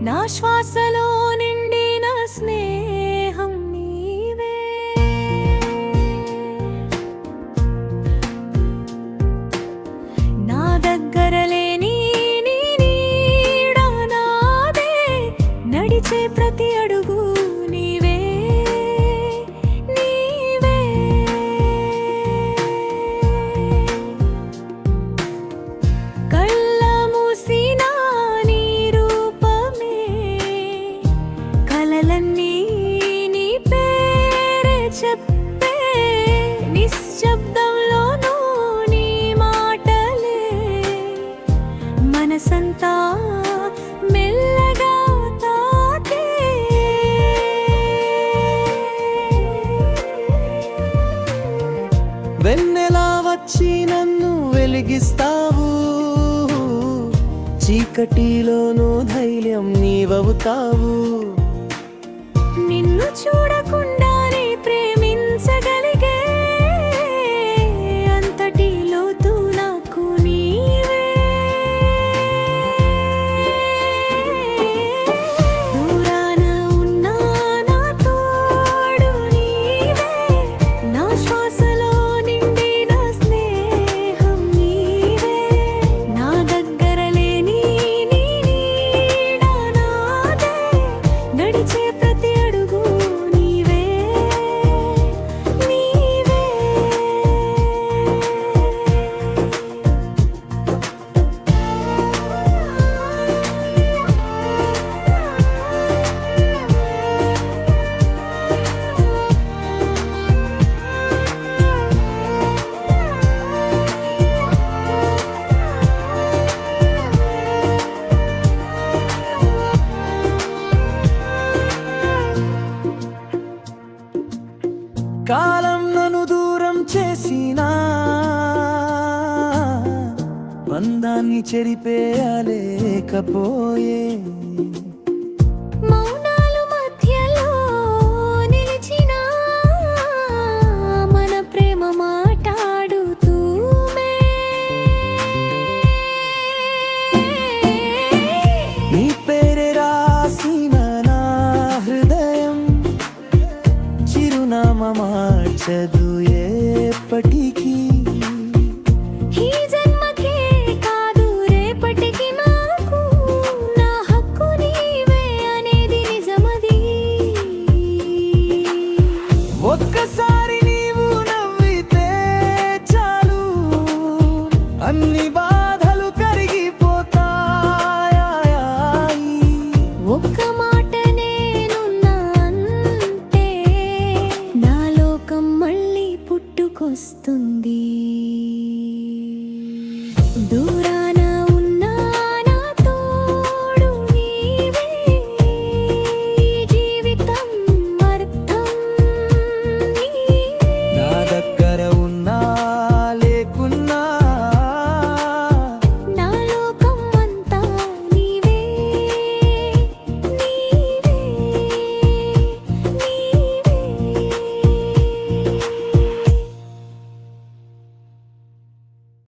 నా శ్వాసలో నిండిన స్నేహం నీవే. నా దగ్గర లేని నీ నీడ నాదే, నడిచే ప్రతి అడుగు నీవే నీవే. కళ్ళ మూసిన నీ రూపమే, కలలన్నీ నీ పేరే చెప్పే, నిశ్శబ్దంలోనూ నీ మాటలే, మనసంతా మెల్లగా తాకే. వెన్నెలా వచ్చి నన్ను వెలిగిస్తావు, చీకటిలోనూ ధైర్యం నీవవుతావు. నిన్ను చూడకుండానే ప్రేమించగలిగే అంతటి లోతు నాకు నీవే. దూరాన ఉన్నా నా తోడు నీవే, నా శ్వాసలో నిండిన స్నేహం నీవే. నా దగ్గర లేని నీ నీడ నాదే, నడిచే ప్రతి అడుగు నీవే నీవే. కాలం నన్ను దూరం చేసినా, బంధాన్ని చెరిపేయలేకపోయే.